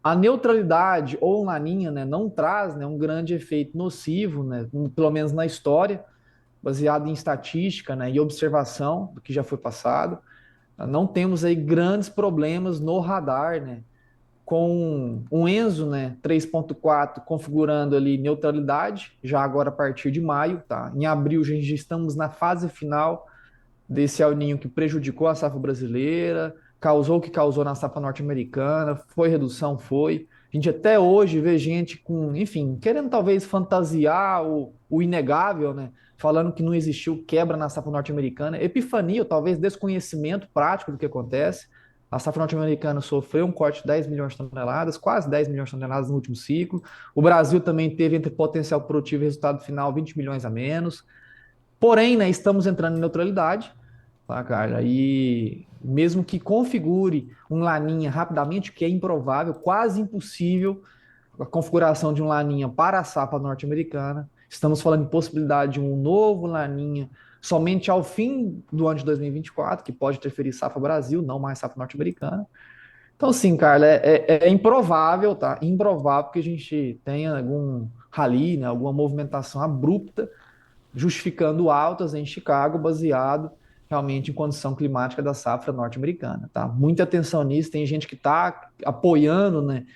A neutralidade ou laninha, né, não traz, né, um grande efeito nocivo, né, pelo menos na história, baseado em estatística, né, e observação do que já foi passado. Não temos aí grandes problemas no radar, né, com um Enzo, né, 3.4 configurando ali neutralidade, já agora a partir de maio, tá? Em abril já estamos na fase final desse El Niño que prejudicou a safra brasileira, causou o que causou na safra norte-americana, foi redução, foi. A gente até hoje vê gente com, enfim, querendo talvez fantasiar o inegável, né? Falando que não existiu quebra na safra norte-americana, epifania, ou talvez desconhecimento prático do que acontece. A safra norte-americana sofreu um corte de 10 milhões de toneladas, quase 10 milhões de toneladas no último ciclo. O Brasil também teve entre potencial produtivo e resultado final 20 milhões a menos. Porém, né, estamos entrando em neutralidade, tá, cara? E mesmo que configure um laninha rapidamente, que é improvável, quase impossível, a configuração de um laninha para a safra norte-americana. Estamos falando em possibilidade de um novo laninha somente ao fim do ano de 2024, que pode interferir safra Brasil, não mais safra norte-americana. Então, sim, Carla, é improvável, tá? Improvável que a gente tenha algum rally, né, alguma movimentação abrupta justificando altas em Chicago, baseado realmente em condição climática da safra norte-americana, tá? Muita atenção nisso, tem gente que está apoiando, né,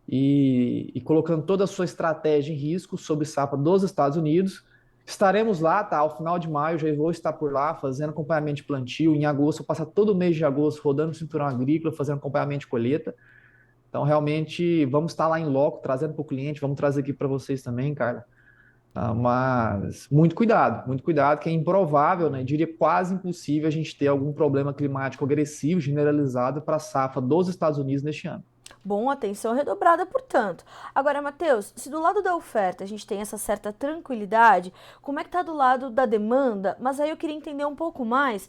e colocando toda a sua estratégia em risco sobre safra dos Estados Unidos. Estaremos lá, tá? Ao final de maio já vou estar por lá fazendo acompanhamento de plantio. Em agosto, eu passar todo o mês de agosto rodando o cinturão agrícola, fazendo acompanhamento de colheita. Então, realmente, vamos estar lá em loco, trazendo para o cliente, vamos trazer aqui para vocês também, Carla. Mas muito cuidado, que é improvável, né? Eu diria quase impossível a gente ter algum problema climático agressivo, generalizado para a safra dos Estados Unidos neste ano. Bom, atenção redobrada, portanto. Agora, Matheus, se do lado da oferta a gente tem essa certa tranquilidade, como é que tá do lado da demanda? Mas aí eu queria entender um pouco mais,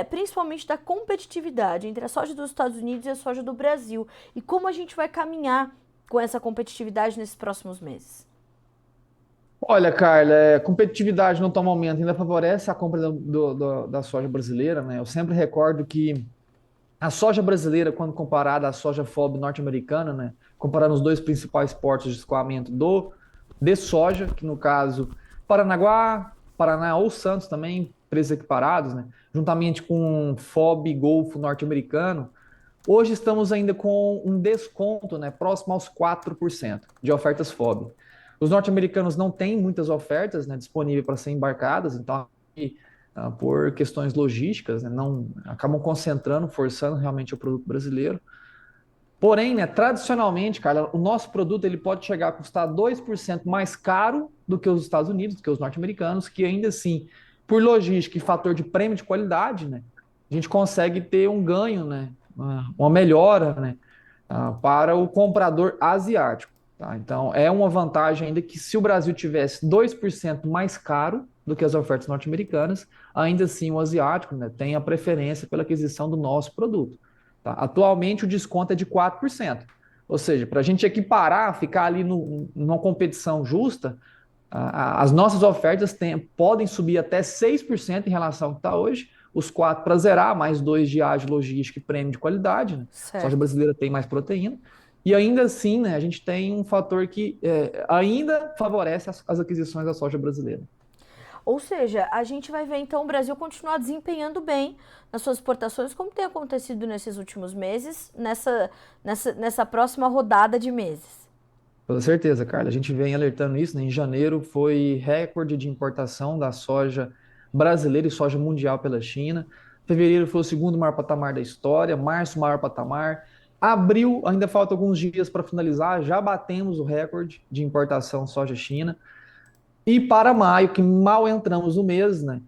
principalmente da competitividade entre a soja dos Estados Unidos e a soja do Brasil. E como a gente vai caminhar com essa competitividade nesses próximos meses? Olha, Carla, competitividade no atual momento ainda favorece a compra da soja brasileira, né? Eu sempre recordo que a soja brasileira, quando comparada à soja FOB norte-americana, né? Comparando os dois principais portos de escoamento de soja, que no caso Paranaguá, Paraná ou Santos também, preços equiparados, né? Juntamente com FOB Golfo norte-americano, hoje estamos ainda com um desconto, né, próximo aos 4% de ofertas FOB. Os norte-americanos não têm muitas ofertas, né, disponíveis para ser embarcadas, então, por questões logísticas, né, não acabam concentrando, forçando realmente o produto brasileiro. Porém, né, tradicionalmente, cara, o nosso produto ele pode chegar a custar 2% mais caro do que os Estados Unidos, do que os norte-americanos, que ainda assim, por logística e fator de prêmio de qualidade, né, a gente consegue ter um ganho, né, uma melhora, né, para o comprador asiático. Tá? Então, é uma vantagem ainda que se o Brasil tivesse 2% mais caro do que as ofertas norte-americanas. Ainda assim, o asiático, né, tem a preferência pela aquisição do nosso produto. Tá? Atualmente, o desconto é de 4%. Ou seja, para a gente equiparar, ficar ali numa competição justa, as nossas ofertas podem subir até 6% em relação ao que está hoje, os 4 para zerar, mais 2 de ágio, logística e prêmio de qualidade. Né? A soja Certo. brasileira tem mais proteína. E ainda assim, né, a gente tem um fator que ainda favorece as aquisições da soja brasileira. Ou seja, a gente vai ver então o Brasil continuar desempenhando bem nas suas exportações, como tem acontecido nesses últimos meses, nessa próxima rodada de meses. Com certeza, Carla. A gente vem alertando isso, né? Em janeiro foi recorde de importação da soja brasileira e soja mundial pela China. Fevereiro foi o segundo maior patamar da história, março, maior patamar. Abril, ainda falta alguns dias para finalizar, já batemos o recorde de importação de soja China. E para maio, que mal entramos no mês, né?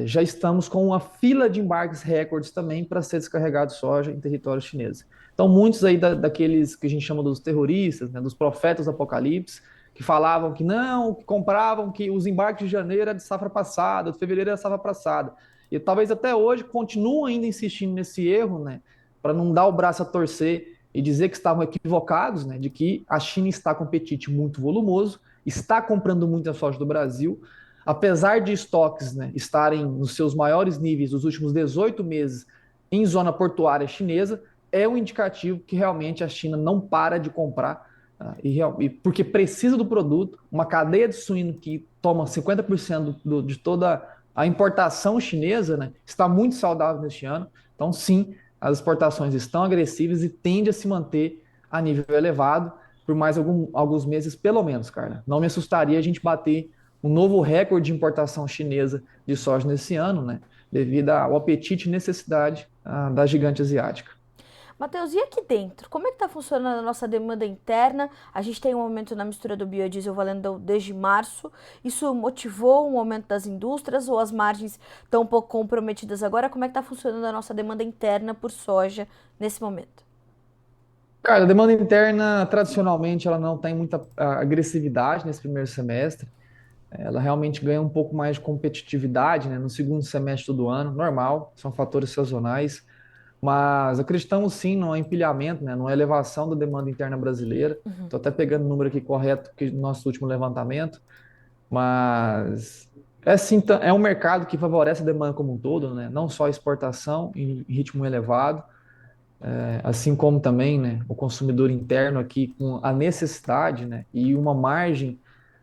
Já estamos com uma fila de embarques recordes também para ser descarregado soja em território chinês. Então, muitos aí daqueles que a gente chama dos terroristas, né, dos profetas do apocalipse, que falavam que não, que compravam, que os embarques de janeiro era de safra passada, de fevereiro era de safra passada. E talvez até hoje continuam ainda insistindo nesse erro, né, para não dar o braço a torcer e dizer que estavam equivocados, né, de que a China está com apetite muito volumoso, está comprando muita soja do Brasil, apesar de estoques, né, estarem nos seus maiores níveis nos últimos 18 meses em zona portuária chinesa, é um indicativo que realmente a China não para de comprar, porque precisa do produto, uma cadeia de suíno que toma 50% de toda a importação chinesa, né, está muito saudável neste ano. Então, sim, as exportações estão agressivas e tende a se manter a nível elevado por mais alguns meses, pelo menos, Carla. Não me assustaria a gente bater um novo recorde de importação chinesa de soja nesse ano, né? Devido ao apetite e necessidade da gigante asiática. Matheus, e aqui dentro? Como é que está funcionando a nossa demanda interna? A gente tem um aumento na mistura do biodiesel valendo desde março. Isso motivou um aumento das indústrias ou as margens estão um pouco comprometidas agora? Como é que está funcionando a nossa demanda interna por soja nesse momento? Cara, a demanda interna, tradicionalmente, ela não tem muita agressividade nesse primeiro semestre. Ela realmente ganha um pouco mais de competitividade, né, no segundo semestre do ano, normal, são fatores sazonais. Mas acreditamos sim no empilhamento, né, numa elevação da demanda interna brasileira. Estou até pegando o número aqui correto que do nosso último levantamento, mas sim, é um mercado que favorece a demanda como um todo, né, não só a exportação em ritmo elevado, assim como também, né, o consumidor interno aqui com a necessidade, né, e uma margem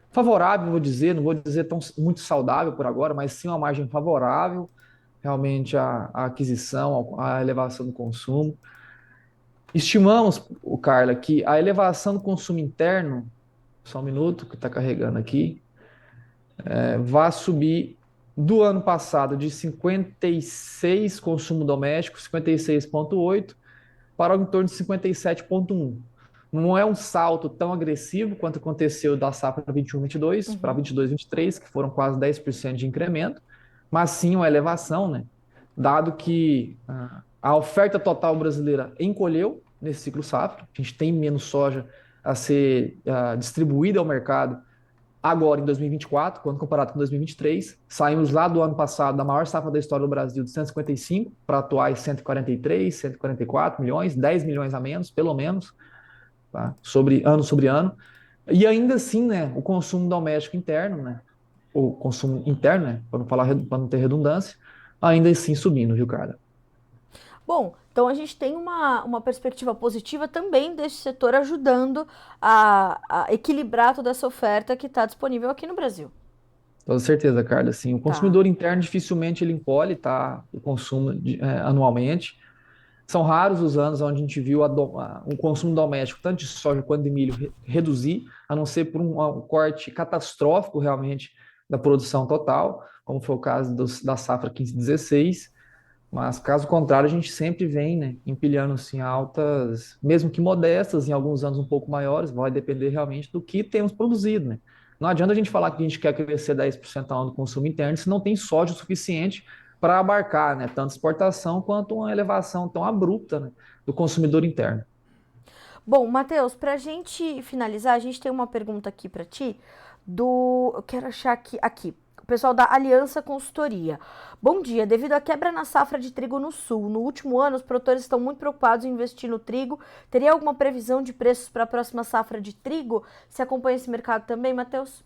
favorável, vou dizer, não vou dizer tão muito saudável por agora, mas sim uma margem favorável realmente à aquisição, à elevação do consumo. Estimamos, o Carla, que a elevação do consumo interno, só um minuto que está carregando aqui, vai subir do ano passado de 56 consumo doméstico, 56,8, para em torno de 57,1. Não é um salto tão agressivo quanto aconteceu da safra 21-22 para 22-23, que foram quase 10% de incremento, mas sim uma elevação, né? Dado que a oferta total brasileira encolheu nesse ciclo safra, a gente tem menos soja a ser distribuída ao mercado agora em 2024, quando comparado com 2023. Saímos lá do ano passado da maior safra da história do Brasil, de 155 para atuais 143, 144 milhões, 10 milhões a menos, pelo menos, tá? Sobre ano. E ainda assim, né, o consumo doméstico interno, né, o consumo interno, né, para não ter redundância, ainda assim subindo, viu, cara? Bom, então a gente tem uma perspectiva positiva também desse setor ajudando a equilibrar toda essa oferta que está disponível aqui no Brasil. Com certeza, Carla. Assim, o Tá. consumidor interno dificilmente ele encolhe, tá, o consumo anualmente. São raros os anos onde a gente viu o consumo doméstico, tanto de soja quanto de milho, reduzir, a não ser por um corte catastrófico realmente da produção total, como foi o caso da safra 15-16. Mas caso contrário, a gente sempre vem, né, empilhando assim, altas, mesmo que modestas, em alguns anos um pouco maiores, vai depender realmente do que temos produzido, né? Não adianta a gente falar que a gente quer crescer 10% ao ano do consumo interno se não tem soja o suficiente para abarcar, né, tanto exportação quanto uma elevação tão abrupta, né, do consumidor interno. Bom, Matheus, para a gente finalizar, a gente tem uma pergunta aqui para ti eu quero achar aqui. pessoal da Aliança Consultoria. Bom dia, devido à quebra na safra de trigo no sul, no último ano os produtores estão muito preocupados em investir no trigo. Teria alguma previsão de preços para a próxima safra de trigo? Você acompanha esse mercado também, Matheus?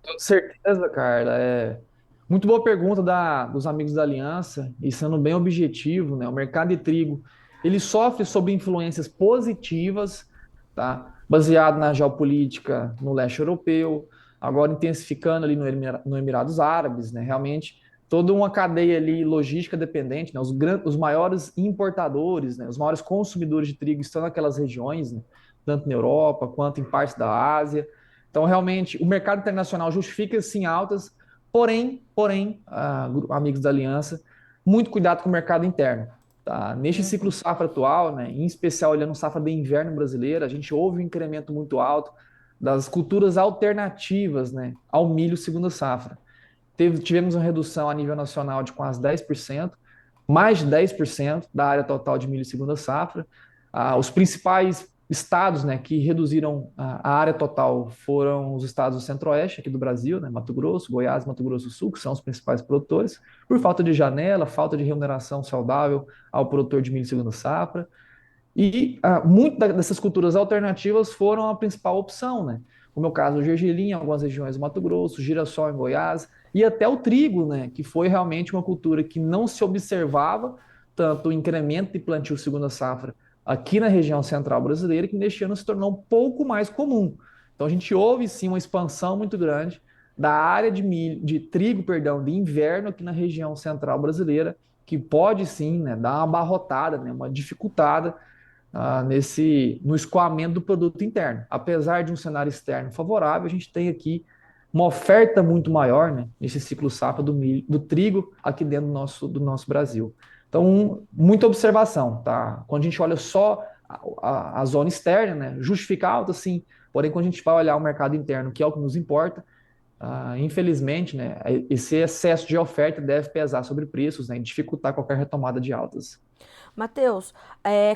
Com certeza, Carla. Muito boa pergunta dos amigos da Aliança, e sendo bem objetivo, né? O mercado de trigo, ele sofre sob influências positivas, tá? Baseado na geopolítica no leste europeu, agora intensificando ali no Emirados Árabes, né? Realmente toda uma cadeia ali logística dependente, né? Os maiores importadores, né? Os maiores consumidores de trigo estão naquelas regiões, né? Tanto na Europa quanto em partes da Ásia. Então, realmente, o mercado internacional justifica sim altas, porém, amigos da Aliança, muito cuidado com o mercado interno. Tá? Neste ciclo safra atual, né, em especial olhando safra de inverno brasileira, a gente houve um incremento muito alto das culturas alternativas, né, ao milho segunda safra. Tivemos uma redução a nível nacional de quase 10%, mais de 10% da área total de milho segunda safra. Os principais estados, né, que reduziram a área total foram os estados do centro-oeste aqui do Brasil, né, Mato Grosso, Goiás, Mato Grosso do Sul, que são os principais produtores, por falta de janela, falta de remuneração saudável ao produtor de milho segunda safra. E muitas dessas culturas alternativas foram a principal opção, né? Como é o caso do gergelim em algumas regiões do Mato Grosso, girassol em Goiás, e até o trigo, né? Que foi realmente uma cultura que não se observava tanto o incremento de plantio segunda safra aqui na região central brasileira, que neste ano se tornou um pouco mais comum. Então a gente houve sim uma expansão muito grande da área de milho, de trigo, perdão, de inverno aqui na região central brasileira, que pode sim, né, dar uma abarrotada, né, uma dificultada no escoamento do produto interno. Apesar de um cenário externo favorável, a gente tem aqui uma oferta muito maior, né, nesse ciclo safra do milho, do trigo aqui dentro do nosso Brasil. Então, muita observação, tá? Quando a gente olha só a zona externa, né, justifica alta, sim. Porém, quando a gente vai olhar o mercado interno, que é o que nos importa, infelizmente, né, esse excesso de oferta deve pesar sobre preços, né, e dificultar qualquer retomada de altas. Matheus,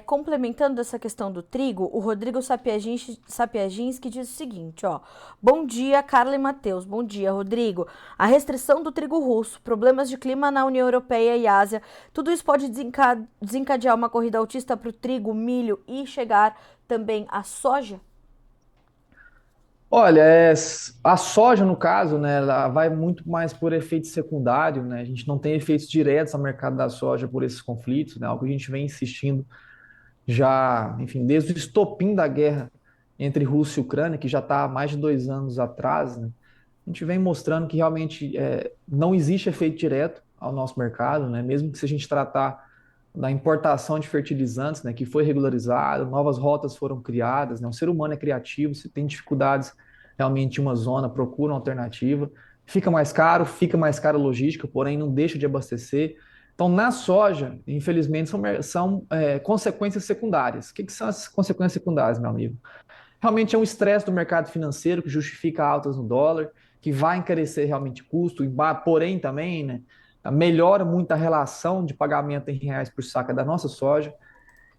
complementando essa questão do trigo, o Rodrigo Sapiaginski diz o seguinte, ó. Bom dia, Carla e Matheus. Bom dia, Rodrigo. A restrição do trigo russo, problemas de clima na União Europeia e Ásia, tudo isso pode desencadear uma corrida altista para o trigo, milho e chegar também à soja? Olha, a soja, no caso, né, ela vai muito mais por efeito secundário, né? A gente não tem efeitos diretos ao mercado da soja por esses conflitos, né? Algo que a gente vem insistindo já, enfim, desde o estopim da guerra entre Rússia e Ucrânia, que já está há mais de 2 anos atrás, né? A gente vem mostrando que realmente não existe efeito direto ao nosso mercado, né? Mesmo que se a gente tratar da importação de fertilizantes, né, que foi regularizado, novas rotas foram criadas, né? O ser humano é criativo, se tem dificuldades realmente em uma zona, procura uma alternativa. Fica mais caro a logística, porém não deixa de abastecer. Então, na soja, infelizmente, são consequências secundárias. O que são as consequências secundárias, meu amigo? Realmente é um estresse do mercado financeiro que justifica altas no dólar, que vai encarecer realmente custo, porém também, né, melhora muito a relação de pagamento em reais por saca da nossa soja.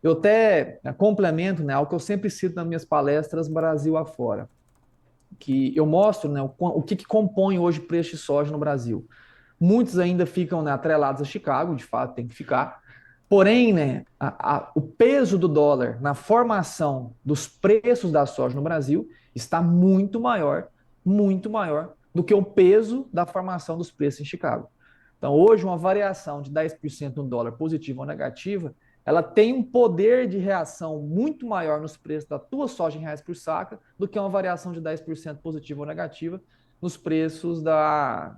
Eu até complemento, né, algo que eu sempre cito nas minhas palestras Brasil afora, que eu mostro, né, o que compõe hoje o preço de soja no Brasil. Muitos ainda ficam, né, atrelados a Chicago, de fato tem que ficar. Porém, né, o peso do dólar na formação dos preços da soja no Brasil está muito maior do que o peso da formação dos preços em Chicago. Então, hoje, uma variação de 10% no dólar positiva ou negativa, ela tem um poder de reação muito maior nos preços da tua soja em reais por saca do que uma variação de 10% positiva ou negativa nos preços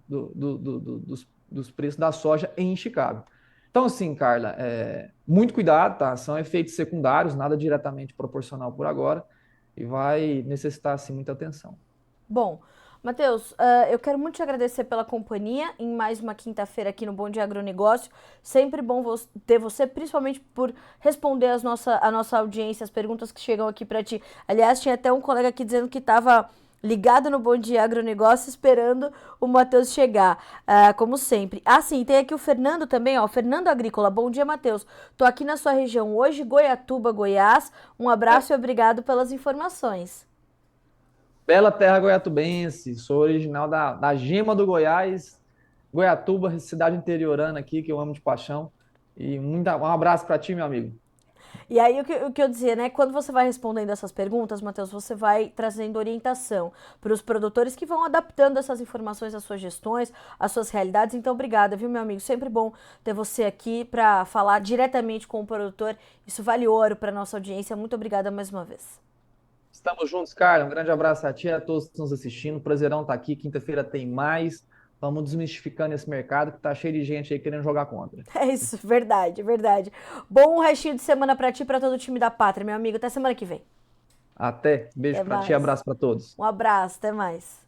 dos preços da soja em Chicago. Então, assim, Carla, muito cuidado, tá? São efeitos secundários, nada diretamente proporcional por agora, e vai necessitar, assim, muita atenção. Bom, Matheus, eu quero muito te agradecer pela companhia em mais uma quinta-feira aqui no Bom Dia Agronegócio. Sempre bom ter você, principalmente por responder a nossa audiência, as perguntas que chegam aqui para ti. Aliás, tinha até um colega aqui dizendo que estava ligado no Bom Dia Agronegócio, esperando o Matheus chegar, como sempre. Sim, tem aqui o Fernando também, ó, Fernando Agrícola. Bom dia, Matheus. Tô aqui na sua região hoje, Goiatuba, Goiás. Um abraço e obrigado pelas informações. Bela terra goiatubense, sou original da gema do Goiás, Goiatuba, cidade interiorana aqui, que eu amo de paixão. E um abraço para ti, meu amigo. E aí, o que eu dizia, né? Quando você vai respondendo essas perguntas, Matheus, você vai trazendo orientação para os produtores que vão adaptando essas informações às suas gestões, às suas realidades. Então, obrigada, viu, meu amigo? Sempre bom ter você aqui para falar diretamente com o produtor. Isso vale ouro para nossa audiência. Muito obrigada mais uma vez. Estamos juntos, cara. Um grande abraço a ti e a todos que estão nos assistindo. Prazerão estar aqui. Quinta-feira tem mais. Vamos desmistificando esse mercado que tá cheio de gente aí querendo jogar contra. É isso, verdade, verdade. Bom restinho de semana para ti e para todo o time da Pátria, meu amigo. Até semana que vem. Até. Beijo Até pra ti, mais. abraço pra todos. Um abraço, até mais.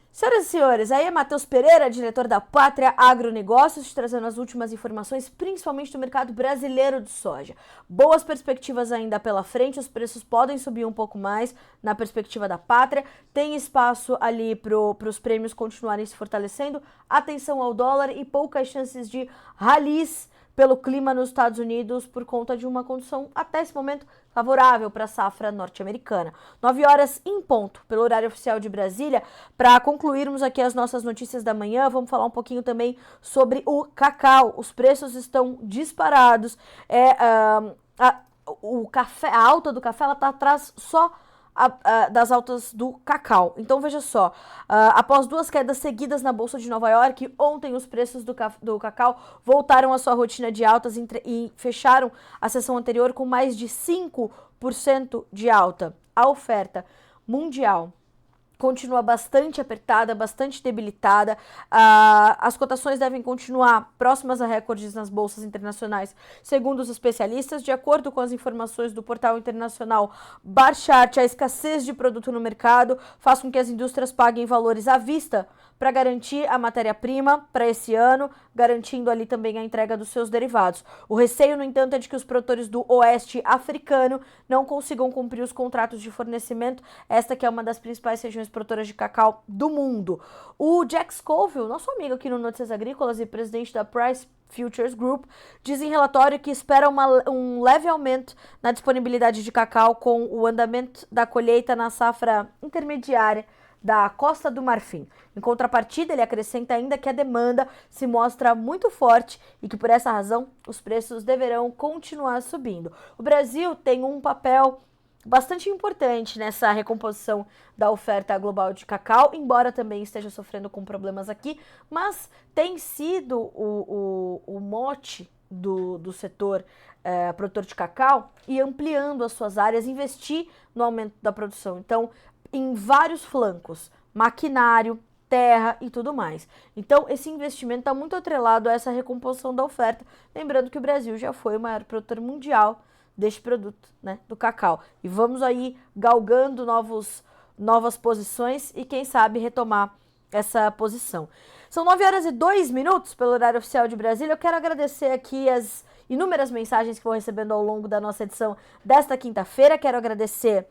Senhoras e senhores, aí é Matheus Pereira, diretor da Pátria Agronegócios, trazendo as últimas informações, principalmente do mercado brasileiro de soja. Boas perspectivas ainda pela frente, os preços podem subir um pouco mais na perspectiva da Pátria, tem espaço ali para os prêmios continuarem se fortalecendo, atenção ao dólar e poucas chances de rallies pelo clima nos Estados Unidos por conta de uma condição até esse momento favorável para a safra norte-americana. 9 horas em ponto, pelo horário oficial de Brasília. Para concluirmos aqui as nossas notícias da manhã, vamos falar um pouquinho também sobre o cacau. Os preços estão disparados. O café, a alta do café, ela está atrás só das altas do cacau. Então veja só, após 2 quedas seguidas na Bolsa de Nova York, ontem os preços do cacau voltaram à sua rotina de altas e fecharam a sessão anterior com mais de 5% de alta. A oferta mundial continua bastante apertada, bastante debilitada. As cotações devem continuar próximas a recordes nas bolsas internacionais, segundo os especialistas. De acordo com as informações do portal internacional Barchart, a escassez de produto no mercado faz com que as indústrias paguem valores à vista para garantir a matéria-prima para esse ano, garantindo ali também a entrega dos seus derivados. O receio, no entanto, é de que os produtores do oeste africano não consigam cumprir os contratos de fornecimento, esta que é uma das principais regiões produtoras de cacau do mundo. O Jack Scoville, nosso amigo aqui no Notícias Agrícolas e presidente da Price Futures Group, diz em relatório que espera um leve aumento na disponibilidade de cacau com o andamento da colheita na safra intermediária da Costa do Marfim. Em contrapartida, ele acrescenta ainda que a demanda se mostra muito forte e que por essa razão os preços deverão continuar subindo. O Brasil tem um papel bastante importante nessa recomposição da oferta global de cacau, embora também esteja sofrendo com problemas aqui, mas tem sido o mote do setor produtor de cacau e ampliando as suas áreas, investir no aumento da produção. Então, em vários flancos, maquinário, terra e tudo mais. Então, esse investimento está muito atrelado a essa recomposição da oferta, lembrando que o Brasil já foi o maior produtor mundial deste produto, né, do cacau. E vamos aí galgando novas posições e quem sabe retomar essa posição. São 9 horas e 2 minutos pelo horário oficial de Brasília. Eu quero agradecer aqui as inúmeras mensagens que vou recebendo ao longo da nossa edição desta quinta-feira. Quero agradecer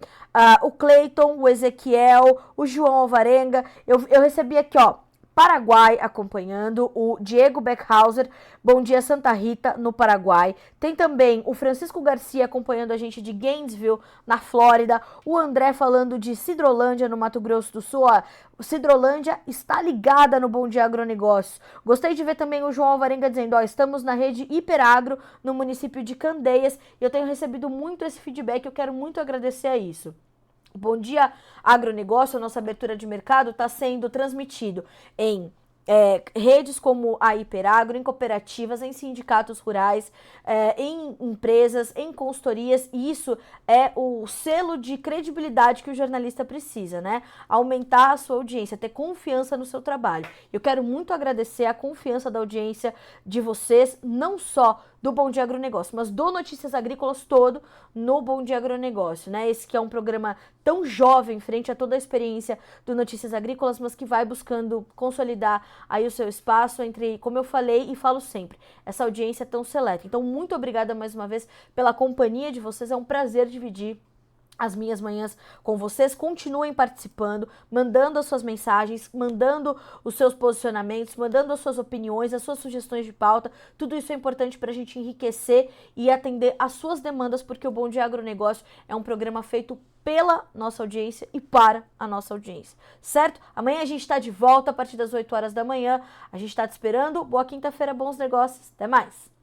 o Cleiton, o Ezequiel, o João Alvarenga. Eu recebi aqui, ó, Paraguai acompanhando, o Diego Beckhauser, Bom Dia Santa Rita, no Paraguai. Tem também o Francisco Garcia acompanhando a gente de Gainesville, na Flórida. O André falando de Sidrolândia, no Mato Grosso do Sul. Ó, Sidrolândia está ligada no Bom Dia Agronegócios. Gostei de ver também o João Alvarenga dizendo, ó, estamos na rede Hiperagro, no município de Candeias. E eu tenho recebido muito esse feedback, eu quero muito agradecer a isso. Bom Dia Agronegócio, a nossa abertura de mercado está sendo transmitido em redes como a Hiperagro, em cooperativas, em sindicatos rurais, em empresas, em consultorias, e isso é o selo de credibilidade que o jornalista precisa, né? Aumentar a sua audiência, ter confiança no seu trabalho. Eu quero muito agradecer a confiança da audiência de vocês, não só do Bom Dia Agronegócio, mas do Notícias Agrícolas todo no Bom Dia Agronegócio, né? Esse que é um programa tão jovem frente a toda a experiência do Notícias Agrícolas, mas que vai buscando consolidar aí o seu espaço entre, como eu falei e falo sempre, essa audiência tão seleta. Então, muito obrigada mais uma vez pela companhia de vocês, é um prazer dividir as minhas manhãs com vocês. Continuem participando, mandando as suas mensagens, mandando os seus posicionamentos, mandando as suas opiniões, as suas sugestões de pauta. Tudo isso é importante para a gente enriquecer e atender às suas demandas, porque o Bom Dia Agronegócio é um programa feito pela nossa audiência e para a nossa audiência, certo? Amanhã a gente está de volta a partir das 8 horas da manhã. A gente está te esperando. Boa quinta-feira, bons negócios. Até mais!